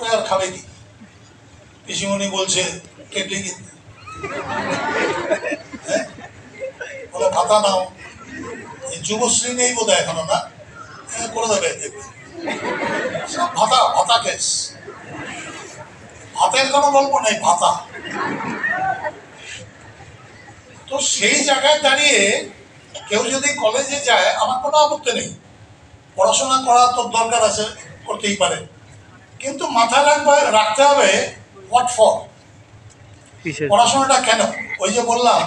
করে আর খাবে কি? পিসিমণি বলছে কেটে কিনতে, বলে ভাতা নাও, যুবশ্রী নেই বোধ হয় এখনো, না করে দেবে, দেখবে সব ভাতা ভাতা কেস, ভাতের কোনো গল্প নেই, ভাতা। তো সেই জায়গায় দাঁড়িয়ে কেউ যদি কলেজে যায় আমার কোনো আপত্তি নেই, পড়াশোনা করা তো দরকার আছে, করতেই পারে, কিন্তু মাথায় রাখতে হবে হোয়াট ফর, পড়াশোনাটা কেন। ওই যে বললাম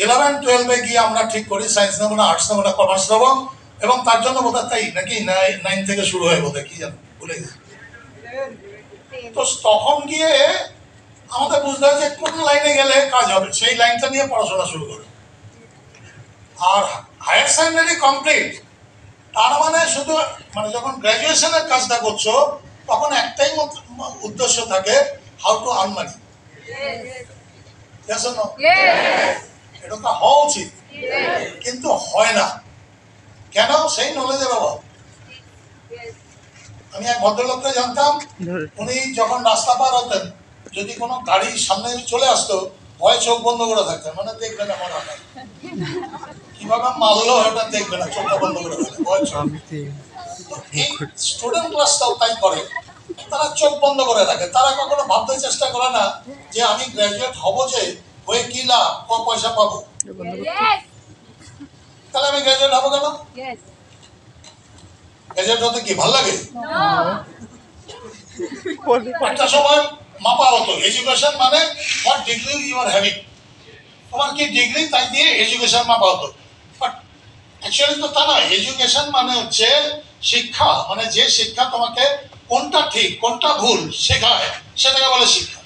11-12 গিয়ে আমরা ঠিক করি সায়েন্স নেবো না, আর্টস নেবো না, কমার্স নেবো, এবং তার জন্য বোধ হয় তাই নাকি 9 থেকে শুরু হয় বোধ হয়, কি জানো ভুলে গেছি। তো তখন গিয়ে আমাদের বুঝতে হয় যে কোন লাইনে গেলে কাজ হবে, সেই লাইনটা নিয়ে পড়াশোনা শুরু করে। আর হায়ার সেকেন্ডারি কমপ্লিট তার মানে শুধু মানে যখন গ্র্যাজুয়েশনের কাজটা করছো তখন একটাই উদ্দেশ্য থাকে, হাউ টু আর্ন মানি। এটা তো হওয়া উচিত, কিন্তু হয় না কেন? সেই নলেজের অভাব। আমি এক ভদ্রলোককে জানতাম, উনি যখন রাস্তা পার হতেন যদি কোনো গাড়ি সামনে চলে আসতো ভয় চোখ বন্ধ করে থাকতেন, মানে দেখবে না মনে হয় কিভাবে মারলো ওটা দেখবে না, চোখটা বন্ধ করে থাকে ভয় চোখ। এই স্টুডেন্ট ক্লাসটাও তাই করে, তারা চোখ বন্ধ করে রাখে, তারা কখনো ভাবতে চেষ্টা করে না যে আমি গ্র্যাজুয়েট হব, যে হয়ে কি লাভ, পয়সা পাবো, তাহলে আমি গ্র্যাজুয়েট হবো কেন? গ্র্যাজুয়েট হতে কি ভাল লাগে? একটা সময় মাপা হতো এডুকেশন মানে what degree you are having, তোমার কি ডিগ্রি তাই দিয়ে এডুকেশন মাপা হতো। বাট অ্যাকচুয়ালি তো তা নয়। এডুকেশন মানে হচ্ছে শিক্ষা, মানে যে শিক্ষা তোমাকে কোনটা ঠিক কোনটা ভুল শেখায় সেটাকে বলে শিক্ষা।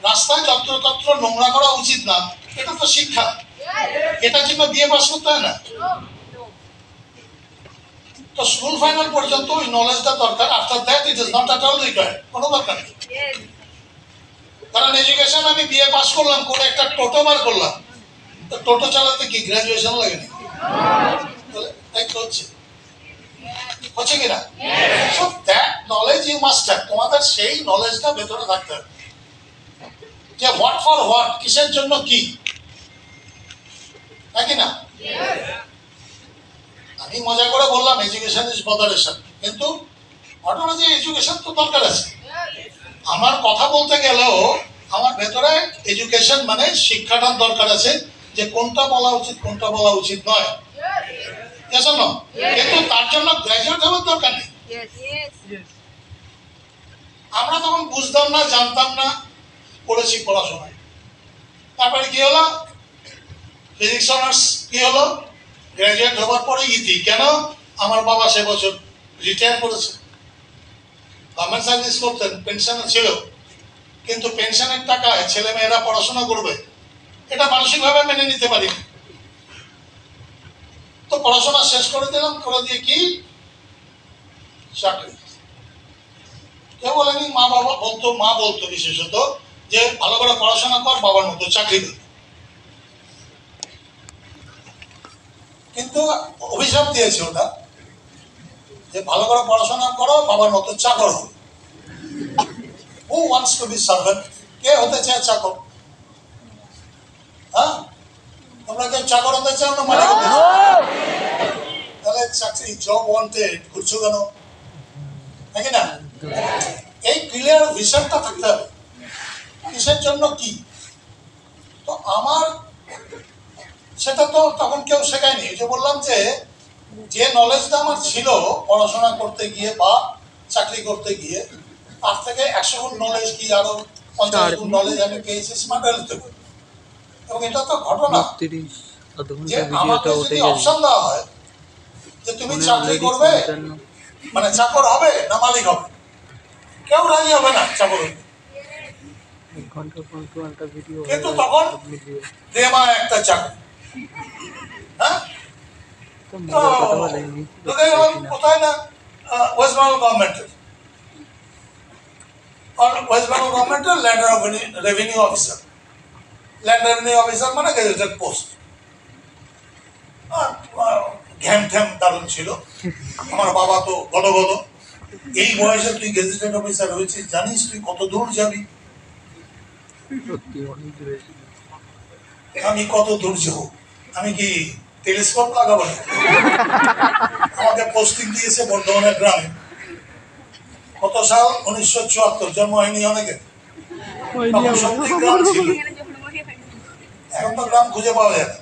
রাস্তায় যত্রতত্র নোংরা করা উচিত না, এটা তো শিক্ষা। এটার জন্য বিএ পাস করতে হয় না। তো স্কুল ফাইনাল পর্যন্ত ওই নলেজটা দরকার, after that it is not at all required, কোনো দরকার নেই। কারণ এডুকেশন আমি বিএ পাস করলাম, করে একটা টোটো বার করলাম, তো টোটো চালাতে কি গ্রাজুয়েশন লাগে না? তাই তো হচ্ছে কিনা? So that knowledge you must have, তোমাদের সেই নলেজটা ভেতরে থাকতে হবে যে হোয়াট ফর হোয়াট, কিসের জন্য কি, নাকি না? আমি মজা করে বললাম এডুকেশন ইজ মডারেশন, কিন্তু ঘটনা যে এডুকেশন তো দরকার আছে। আমার কথা বলতে গেলেও আমার ভেতরে এডুকেশন মানে শিক্ষাটার দরকার আছে, যে কোনটা বলা উচিত কোনটা বলা উচিত নয়, কিন্তু তার জন্য গ্র্যাজুয়েট হওয়ার দরকার নেই। আমরা তখন বুঝতাম না, জানতাম না, পড়েছি পড়াশোনায়, তারপরে কি হলো ফিজিক্স অনার্স, কি হলো গ্র্যাজুয়েট হওয়ার পরে ইতি। কেন? আমার বাবা সে বছর রিটায়ার করেছে, গভর্নমেন্ট সার্ভিস করতেন, পেনশন ছিল, কিন্তু পেনশনের টাকায় ছেলে মেয়েরা পড়াশোনা করবে এটা মানসিকভাবে মেনে নিতে পারি। তো পড়াশোনা শেষ করে দিলাম, করে দিয়ে কি চাকরি। কেউ বলেনি, মা বাবা বলতো, মা বলতো বিশেষত যে ভালো করে পড়াশোনা কর, বাবার মতো চাকরি দেবে। কিন্তু অভিশাপ দিয়েছে ওটা, যে ভালো করে পড়াশোনা করো, বাবার মতো চাকর হবে। Who wants to be servant? কে হতে চায় চাকর? হ্যাঁ, তোমরা কেউ চাকর হতে চাও না মালিক হতে চাও? তাহলে চাকরি জব ওয়ান্টেড ঘুরছো কেন, নাকি না? এই ক্লিয়ার ভিশনটা থাকতে হবে কিসের জন্য কি। তো আমার সেটা তো তখন কেউ শেখায়নি। যে বললাম যে নলেজটা আমার ছিল পড়াশোনা করতে গিয়ে বা চাকরি করতে গিয়ে, তার থেকে 100 গুণ নলেজ কি আরো 50 গুণ নলেজ আমি পেয়েছি স্মার্ট হেলথ থেকে। এবং এটা তো ঘটনা যে আমাকে যদি অপশন দেওয়া হয় যে তুমি চাকরি করবে মানে চাকর হবে না মালিক হবে, কেউ রাজি হবে না চাকর হবে। কিন্তু তখন দেমা একটা চাকরি, হ্যাঁ, কোথায় না ওয়েস্ট বেঙ্গল গভর্নমেন্টের, ওয়েস্ট বেঙ্গল গভর্নমেন্টের land revenue officer. Land revenue officer মানে গেজেটেড পোস্ট। ঘ্যাম ঠ্যাম দারুণ ছিল। আমার বাবা তো গদ এই বয়সে তুই গেজেটেড অফিসার হয়েছিস, জানিস তুই কত দূর যাবি? আমি কত দূর যাবো? আমি কি টেলিস্কোপ লাগাবো? আমাকে পোস্টিং দিয়েছে বর্ধমানের গ্রামে। কত সাল? 1974। জন্ম হয়নি অনেকে, তখন সত্যি গ্রাম ছিল। এখন তো গ্রাম খুঁজে পাওয়া যায় না।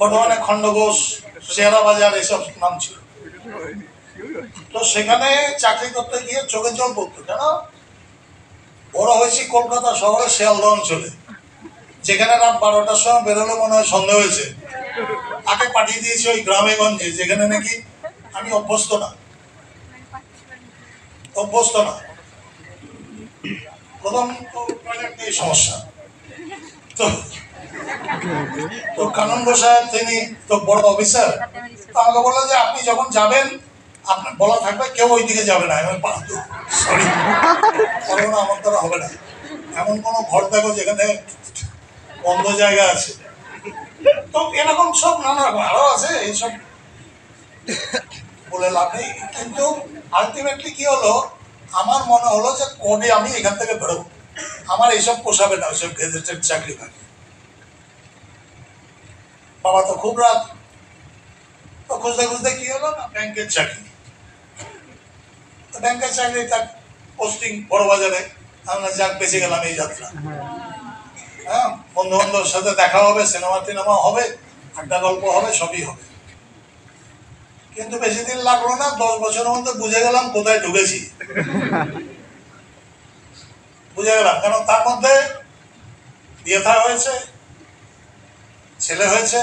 বর্ধমানে খণ্ডঘোষ, শেয়ারা বাজার এসব নাম ছিল। তো সেখানে চাকরি করতে গিয়ে চোখে জল পড়তো। কেন? বড় হয়েছি কলকাতা শহরে শিয়ালদহ অঞ্চলে, যেখানে রাত 12টার সময় বেরোলে মনে হয় সন্দেহ হয়েছে। তাকে পাঠিয়ে দিয়েছে ওই গ্রামে গঞ্জে, যেখানে নাকি আমি অভ্যস্ত না। প্রথম তো টয়লেট নিয়ে সমস্যা। তো কানন্দ সাহেব তিনি তো বড় অফিসার, তো আমাকে বললো যে আপনি যখন যাবেন আপনার বলা থাকবে কেউ ওই দিকে যাবে না। আমি সরি, করোনা আমার দ্বারা হবে না। এমন কোনো ঘর দেখো যেখানে বন্ধ জায়গা আছে। তো এরকম সব নানা রকম আরো আছে, এইসব বলে লাভ নেই। কিন্তু আলটিমেটলি কি হলো, আমার মনে হলো যে কবে আমি এখান থেকে বেরোবো। আমার এইসব পোষাবে না, ওইসব গেজেটেড চাকরি থাকে। বাবা তো খুব রাত, তো খুঁজতে খুঁজতে কি হলো না, ব্যাংকের চাকরি। তো ব্যাংকের চাকরি, তার পোস্টিং বড় বাজারে। আমরা যাক বেঁচে গেলাম এই যাত্রা। হ্যাঁ, বন্ধু বান্ধবের সাথে দেখা হবে, সিনেমা টিনেমা হবে, আড্ডা গল্প হবে, সবই হবে। কিন্তু বেশি দিন লাগলো না, 10 বছরের মধ্যে বুঝে গেলাম কোথায় ঢুকেছি। বুঝে গেলাম, কারণ তার মধ্যে বিয়ে থা হয়েছে, ছেলে হয়েছে,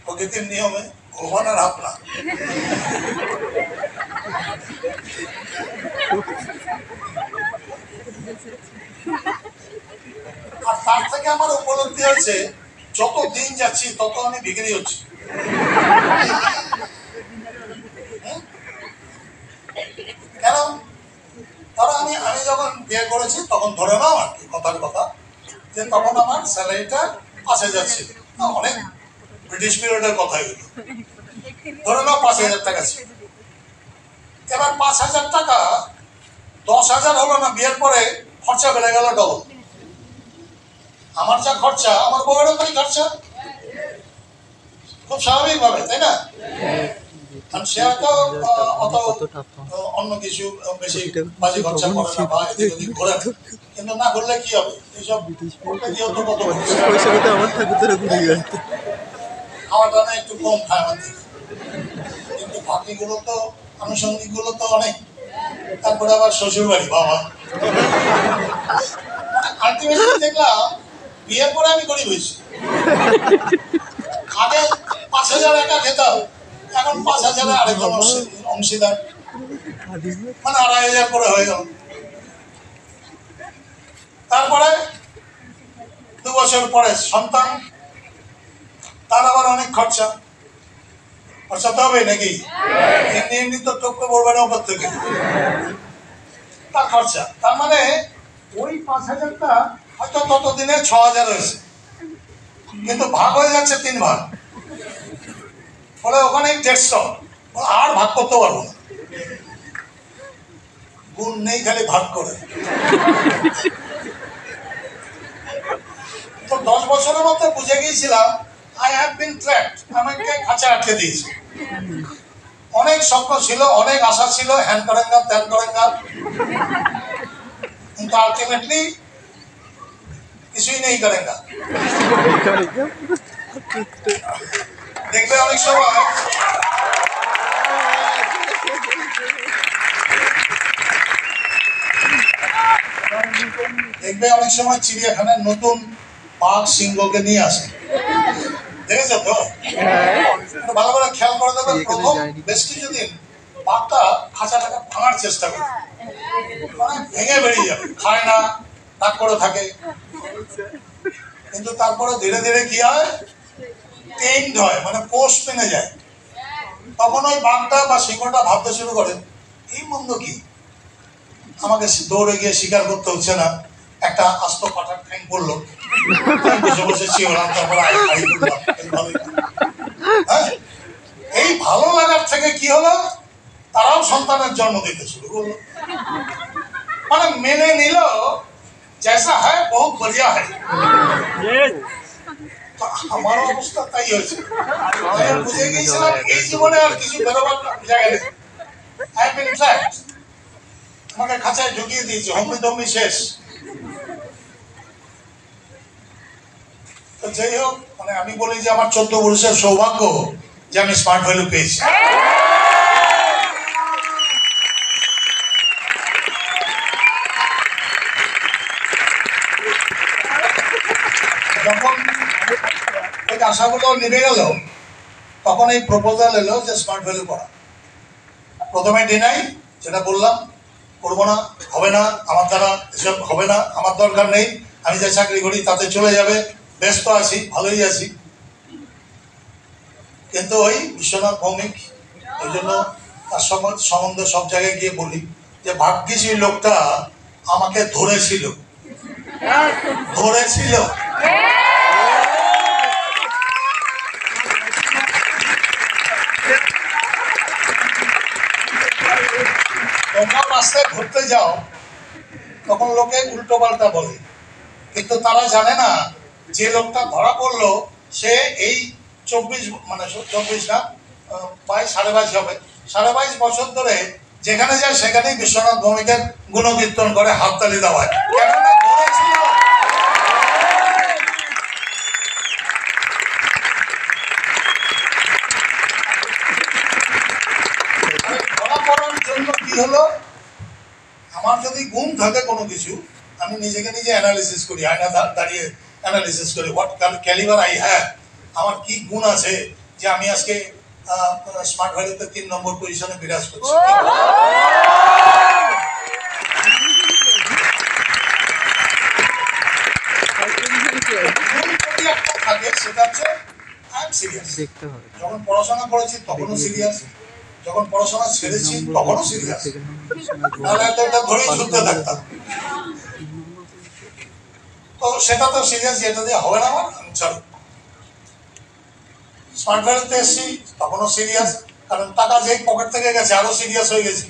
প্রকৃতির নিয়মে ভগবানের হাত না। আর তার থেকে আমার উপলব্ধি হয়েছে, যত দিন যাচ্ছি তত আমি বিক্রি হচ্ছি। কেন? ধরো আমি যখন বিয়ে করেছি তখন ধরে নাও আর কি, কথার কথা, যে তখন আমার স্যালারিটা 5,000 ছিল। অনেক ব্রিটিশ পিরিয়ডের কথা এগুলো। ধরে নাও 5,000 টাকা ছিল। এবার 5,000 টাকা 10,000 হলো না, বিয়ের পরে খরচা বেড়ে গেল ডবল। আমার যা খরচা, আমার বউয়েরও তাই খরচা, খুব স্বাভাবিক ভাবে, তাই না? কারণ সে হয়তো অত অন্য কিছু বেশি বাজে খরচা করে না, বা এদিক ওদিক ঘোরে না। কিন্তু না করলে কি হবে, এইসব কত খাওয়াটা না একটু কম খায় আমাদের, কিন্তু বাকিগুলো তো আনুষঙ্গিক গুলো তো অনেক। তারপরে আবার শ্বশুর বাড়ি, বাবা। আলটিমেটলি দেখলাম বিয়ের পরে আমি গরিব হয়েছি। আগে 5,000 একা খেতাম, এখন 5,000 আরেকজন অংশীদার, মানে 2,500 করে হয়ে গেল। তারপরে 2 বছর পরে সন্তান, তার আবার অনেক খরচা তো হবে নাকি? এমনি এমনি তো টপকে পড়বে না ওপর থেকে, তার খরচা। তার মানে ওই 5,000টা হয়তো ততদিনে 6,000 হয়েছে, কিন্তু ভাগ হয়ে যাচ্ছে 3 ভাগ। ফলে ওখানে 150, আর ভাগ করতে পারবো না। গুণ নেই, খালি ভাগ করে। তো 10 বছরের মধ্যে বুঝে গিয়েছিলাম আই হ্যাভ বিন ট্র্যাপড, আমাকে খাঁচা আটকে দিয়েছে। অনেক স্বপ্ন ছিল, অনেক আশা ছিল, হ্যান করেঙ্গা ত্যান করেঙ্গা, কিন্তু আলটিমেটলি কিছুই নেই করেঙ্গা। দেখবে অনেক সময় চিড়িয়াখানায় নতুন বাঘ সিংহকে নিয়ে আসে, দেখেছো তো? ভালো করে খেয়াল করে দেবেন, প্রথম বেশ কিছুদিন বাঘটা খাঁচাটাকে ভাঙার চেষ্টা করে, মানে ভেঙে বেরিয়ে যাবে, খায় না, ডাক করে থাকে। কিন্তু তারপরে ধীরে ধীরে কি হয়, টেন্ড হয়, মানে পোষ মেনে যায়। তখন ওই বাঘটা বা সিংহটা ভাবতে শুরু করে, এই মন্দ কি, আমাকে দৌড়ে গিয়ে শিকার করতে হচ্ছে না, একটা আস্ত পাঠার ঠ্যাং পড়লো, বসে বসে শিওলাম, তারপরে হ্যাঁ, এই ভালো লাগার থেকে কি হলো, তারাও সন্তানের জন্ম দিতে শুরু করলো। মানে মেনে নিল জैसा है बहुत बढ़िया है। আমার অবস্থা তাই হয়েছে। আমি বুঝে গিয়েছিলাম এই জীবনে আর কিছু বেরোবার জায়গা নেই। আই এম ইন ফ্যাক্ট আমাকে খাঁচায় ঢুকিয়ে দিয়েছে, হম্বি দম্বি শেষ। তো যাই হোক, মানে আমি বলি যে আমার 14 বছরের সৌভাগ্য যে আমি স্মার্ট ভ্যালু পেয়েছি। যখন ওই আশাগুলো নেমে গেল, তখন এই প্রপোজাল এলো যে স্মার্ট ভ্যালু করা। প্রথমে ডিনাই, যেটা বললাম করবো না, হবে না, আমার দ্বারা এসব হবে না, আমার দরকার নেই, আমি যে চাকরি করি তাতে চলে যাবে, ব্যস্ত আছি, ভালোই আছি। কিন্তু ওই বিশ্বনাথ ভৌমিক, ওই জন্য তার সম্বন্ধে সব জায়গায় গিয়ে বলি যে ভাগ্যিস ওই লোকটা আমাকে ধরেছিল। তোমরা রাস্তায় ঘুরতে যাও, তখন লোকে উল্টো পাল্টা বলে, কিন্তু তারা জানে না যে লোকটা ধরা পড়লো সে এই 24 মানে 24 না 22 22.5 হবে, 22.5 বছর ধরে যেখানে যায় সেখানেই বিশ্বনাথ ভৌমিকের গুণকীর্তন করে, হাততালি দেওয়ায়। কেননা ধরেছিল। ধরা পড়ার জন্য কি হলো, আমার যদি গুণ থাকে কোনো কিছু, আমি নিজেকে নিজে অ্যানালিসিস করি, আয়না দাঁড়িয়ে অ্যানালিসিস করি, হোয়াট ক্যালিবার আই হ্যাভ, আমার কি গুণ আছে যে আমি আজকে স্মার্ট ভ্যালুতে 3 নম্বর পজিশনে বিরাজ করছি। একটা থাকে, সেটা হচ্ছে আই এম সিরিয়াস। যখন পড়াশোনা করেছি তখনও সিরিয়াস, যখন পড়াশোনা ছেড়েছি তখনও সিরিয়াস, নাহলে এটা ধরেই ছুটতে থাকতাম। তো সেটা তো সিরিয়াস, যেটা দিয়ে হবে না আমার, চলো। স্মার্ট ভ্যালুতে এসেছি তখনও সিরিয়াস, কারণ টাকা যে পকেট থেকে গেছে আরো সিরিয়াস হয়ে গেছে।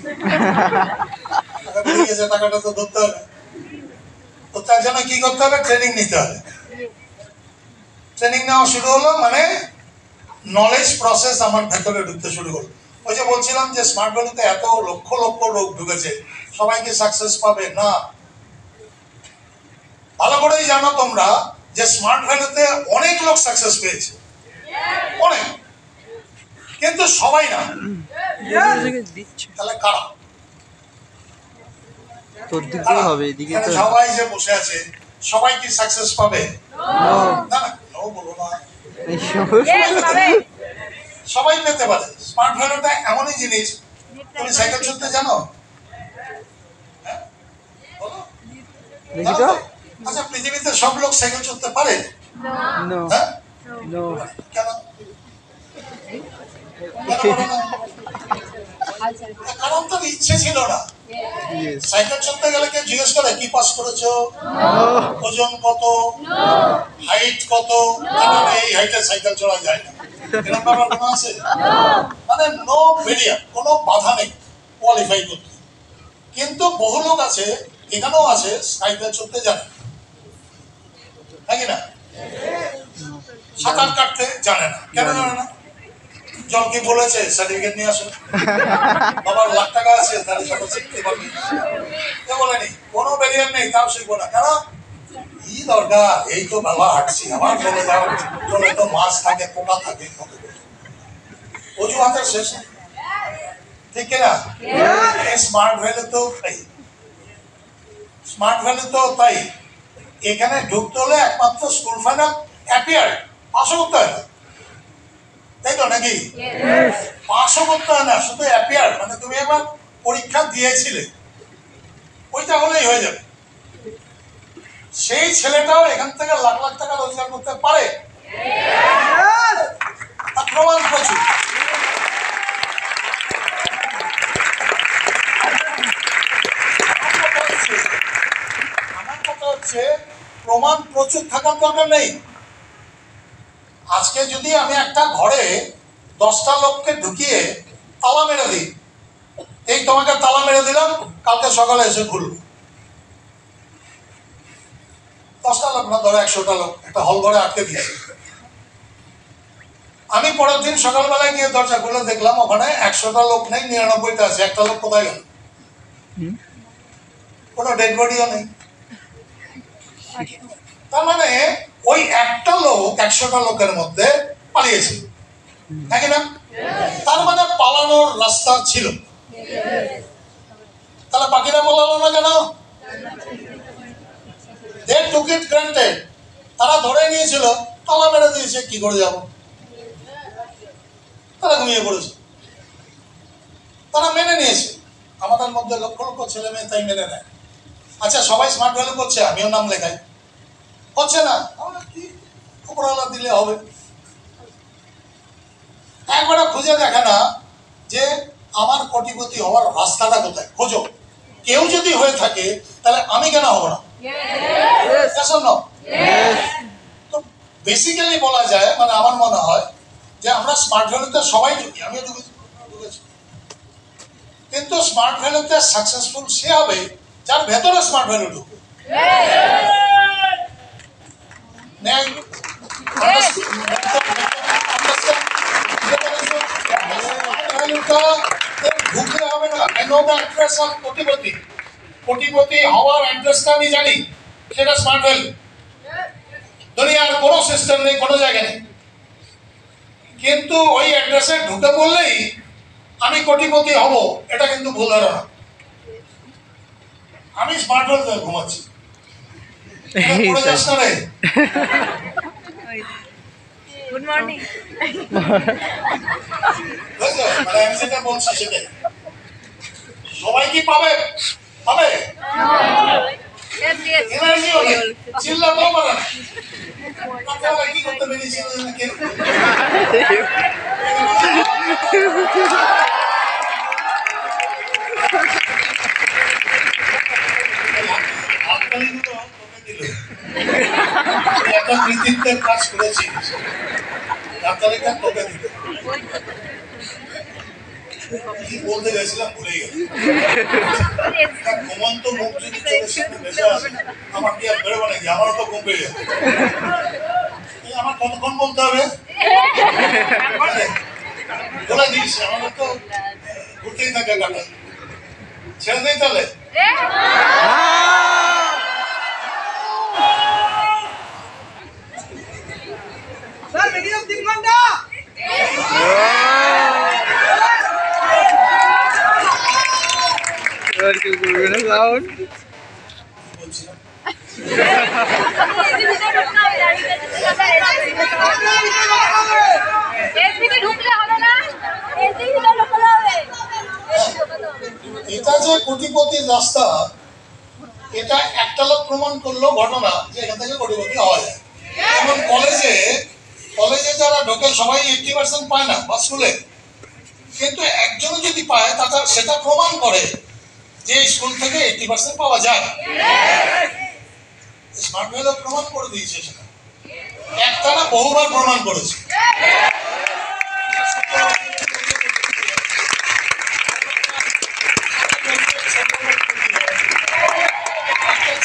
টাকা বেরিয়ে গেছে, টাকাটা তো ধরতে হবে। তো তার জন্য কি করতে হবে, ট্রেনিং নিতে হবে। ট্রেনিং নেওয়া শুরু হলো, মানে নলেজ প্রসেস আমার ভেতরে ঢুকতে শুরু করলো। ওই যে বলছিলাম যে স্মার্ট ভ্যালুতে এত লক্ষ লক্ষ লোক ঢুকেছে, সবাইকে সাকসেস পাবে না। ভালো করেই জানো তোমরা যে স্মার্ট ভ্যালুতে অনেক লোক সাকসেস পেয়েছে, অনেক, কিন্তু সবাই না। তাহলে কারা? সবাই যে বসে আছে সবাই কি সাকসেস পাবে? না না, বলো না। সবাই পেতে পারে। স্মার্ট ভ্যালুটা এমনই জিনিস, তুমি সাইকেল চলতে জানো? আচ্ছা, পৃথিবীতে সব লোক সাইকেল চলতে পারে? কেন? কারণ তার ইচ্ছে ছিল না। সাইকেল চলতে গেলে কেউ জিজ্ঞেস করে কি পাস করেছো, ওজন কত, হাইট কত, এই হাইটে সাইকেল চলা যায় না, এরকম ব্যাপার কোনো আছে? মানে নো ব্যারিয়ার, কোনো বাধা নেই কোয়ালিফাই করতে। কিন্তু বহু লোক আছে, এখানেও আছে, সাইকেল চলতে জানে নাকি না, সাঁতার কাটতে জানে না। কেন জানে না? জল কি বলেছে সার্টিফিকেট নিয়ে আসো, বাবার লাখ টাকা আছে তাহলে সাঁতার শিখতে পারবি? কেউ বলেনি, কোনো ব্যারিয়ার নেই, তাও শিখবো না। কেন? কি দরকার, এই তো বাবা হাঁটছি, আমার চলে যাও, চলে তো মাছ থাকে, পোকা থাকে, অজুহাতের শেষ নেই, ঠিক কিনা? স্মার্ট ভ্যালু তো তাই, স্মার্ট ভ্যালু তো তাই। এখানে ঢুকতে হলে একমাত্র স্কুল ফাইনাল অ্যাপিয়ার, পাশও করতে হয় না, তাই তো নাকি? পাশও করতে হয় না, শুধু অ্যাপিয়ার, মানে তুমি একবার পরীক্ষা দিয়েছিলে, ওইটা হলেই হয়ে যাবে। সেই ছেলেটাও এখান থেকে লাখ লাখ টাকা রোজগার করতে পারে, প্রমাণ প্রচুর। আমার কথা হচ্ছে প্রমাণ প্রচুর থাকার দরকার নেই। আজকে যদি আমি একটা ঘরে 10টা লোককে ঢুকিয়ে তালা মেরে দিই, এই তোমাকে তালা মেরে দিলাম, কালকে সকালে এসে খুলবো। 10টা লোক না, ধরো 100টা লোক একটা হল ঘরে আটকে দিয়েছে। আমি পরের দিন সকালবেলায় গিয়ে দরজা খুলে দেখলাম ওখানে 100টা লোক নেই, 99টা আছে। একটা লোক কোথায় গেল? কোনো ডেড বডিও নেই। তার মানে ওই একটা লোক 100টা লোকের মধ্যে পালিয়েছে, নাকি না? তার মানে পালানোর রাস্তা ছিল। তাহলে বাকিরা পালালো না কেন? They took it granted. তারা ধরে নিয়েছিল, তালা মেরে দিয়েছে, কি করে যাব? তারা ঘুমিয়ে পড়েছে, তারা মেনে নিয়েছে। আমাদের মধ্যে লক্ষ লক্ষ ছেলে মেয়ে তাই মেনে নেয়। আচ্ছা, সবাই স্মার্ট ভ্যালু করছে, আমিও নাম লেখাই, হচ্ছে না, কি উপরওয়ালা দিলে হবে। একবারে খুঁজে দেখে না যে আমার কোটিপতি হওয়ার রাস্তাটা কোথায়। খোঁজো, কেউ যদি হয়ে থাকে তাহলে আমি কেন হব না? তো বেসিক্যালি বলা যায়, মানে আমার মনে হয় যে আমরা স্মার্ট ভ্যালুতে সবাই ঢুকি, আমিও ঢুকেছি। কিন্তু স্মার্ট ভ্যালুতে সাকসেসফুল সে হবে যার ভেতরে স্মার্ট ভ্যালু ঢুকবে। ঢুকলে হবে না। I know the address of কোটিপতি। কোটিপতি হওয়ার অ্যাড্রেসটা আমি জানি, সেটা স্মার্ট ভ্যালু। দুনিয়ার কোনো সিস্টেম নেই, কোনো জায়গা নেই। কিন্তু ওই অ্যাড্রেসে ঢুকে বললেই আমি কোটিপতি হব, এটা কিন্তু ভুল ধারণা। আমি স্মার্ট ভ্যালুতে ঘুমাচ্ছি, পড়ে যাস না রে। Good morning. মানে আমি যেটা বলছি সেটাই। সবাই কি পাবে? পাবে? এনার্জি হবে, চিল্লাতেও পারে না। আপনারা কি করতে পেরেছিলেন? একটা কৃতিত্বের কাজ করেছি, ডাক্তারিটা তোকে দিল। কি বলতে গেছিলাম ভুলে গেছি। ঘুমন্ত মুখ যদি চোখের সামনে ভেসে আসে, আমার কি আর বেরোবে নাকি? আমারও তো ঘুম পেয়ে যাবে। আমার কতক্ষণ বলতে হবে বলে দিস, আমাদের তো ঘুরতেই থাকে কাটা। ছেড়ে দেই তাহলে। মিনিমাম 3 ঘন্টা। আর কি করবে না সাউন্ড বলছিলাম। এটা যে কোটিপতির রাস্তা, এটা একটা লোক প্রমাণ করলো ঘটনা যে এখান থেকে কোটিপতি হওয়া যায়। যেমন কলেজে যারা ঢোকে সবাই 80% পায় না, বা স্কুলে। কিন্তু একজন যদি পায়, তাটা সেটা প্রমাণ করে যে স্কুল থেকে 80% পাওয়া যায়। স্মার্ট ভ্যালু প্রমাণ করে দিয়েছে, সেটা একটা না বহুবার প্রমাণ করেছে।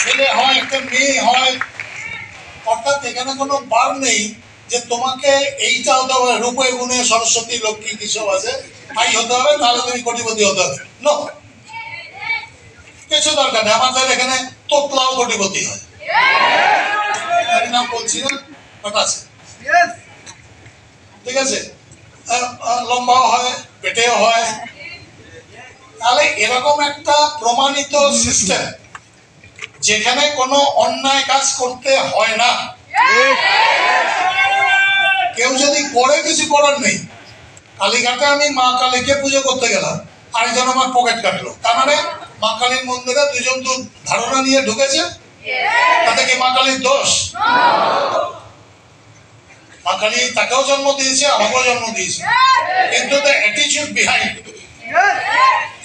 ছেলে হয়, একটা মেয়ে হয়, অর্থাৎ এখানে কোনো বার নেই যে তোমাকে এইটা হতে হবে, রূপে গুণে সরস্বতী লক্ষ্মী কিছু আছে, তাই হতে হবে, তাহলে তুমি কোটিপতি হতে হবে। নো, কিছু দরকার নেই। আমাদের এখানে তোতলাও কোটিপতি হয়, নাম বলছি না, বাট আছে, ঠিক আছে, লম্বাও হয়, পেটেও হয়। তাহলে এরকম একটা প্রমাণিত সিস্টেম যেখানে কোনো অন্যায় কাজ করতে হয় না, কেউ যদি করে কিছু করার নেই। কালীঘাটে আমি মা কালীকে পুজো করতে গেলাম, আরেকজন আমার পকেট কাটলো, তার মানে মা কালীর মন্দিরে দুজন তো ধারণা নিয়ে ঢুকেছে, তাতে কি মা কালীর দোষ? মা কালী তাকেও জন্ম দিয়েছে, আমাকেও জন্ম দিয়েছে, কিন্তু দ্য অ্যাটিটিউড বিহাইন্ড,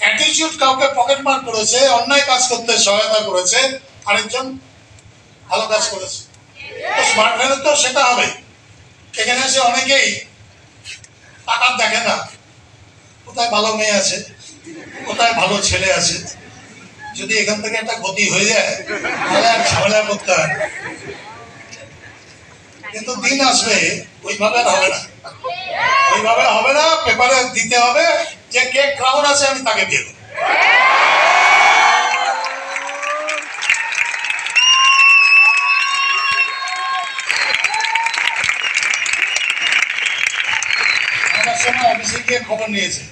অ্যাটিটিউড কাউকে পকেট মার করেছে, অন্যায় কাজ করতে সহায়তা করেছে, আরেকজন ভালো কাজ করেছে। তো স্মার্ট ভ্যালু তো সেটা হবে। এখানে এসে অনেকেই টাকা দেখে না কোথায় ভালো মেয়ে আছে, কোথায় ভালো ছেলে আছে। যদি এখান থেকে একটা গতি হয়ে যায় তাহলে আর ঝামেলা করতে হয় না। কিন্তু দিন আসবে ওইভাবে আর হবে না, ওইভাবে হবে না। পেপারে দিতে হবে যে কে ক্রাউন আছে আমি তাকে দিয়ে দেবো। আমার সময় অফিসে গিয়ে খবর নিয়েছে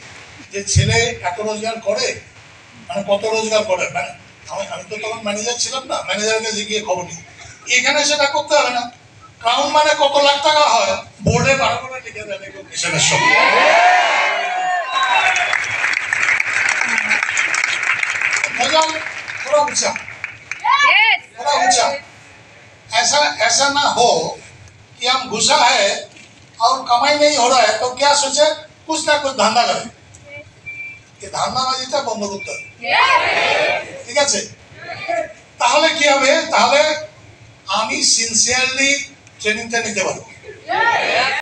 যে ছেলে এত রোজগার করে, মানে কত রোজগার করে। মানে আমি তো তখন ম্যানেজার ছিলাম না, ম্যানেজারের কাছে গিয়ে খবর নিই। এখানে সেটা করতে হবে না। ক্রাউন মানে কত লাখ টাকা হয় বোর্ডে 12 করে লিখে দেন রেকগনিশনের সঙ্গে। थोड़ा ऊंचा, Yes. थोड़ा ऊंचा। ऐसा ऐसा ना हो कि हम घुसा है और कमाई नहीं हो रहा है तो क्या सोचे कुछ ना कुछ धंधा करें। ये ধান্দাবাজিটা বন্ধ করতে হবে, ঠিক আছে? তাহলে কি হবে, তাহলে আমি সিনসিয়ারলি ট্রেনিংটা নিতে পারবো।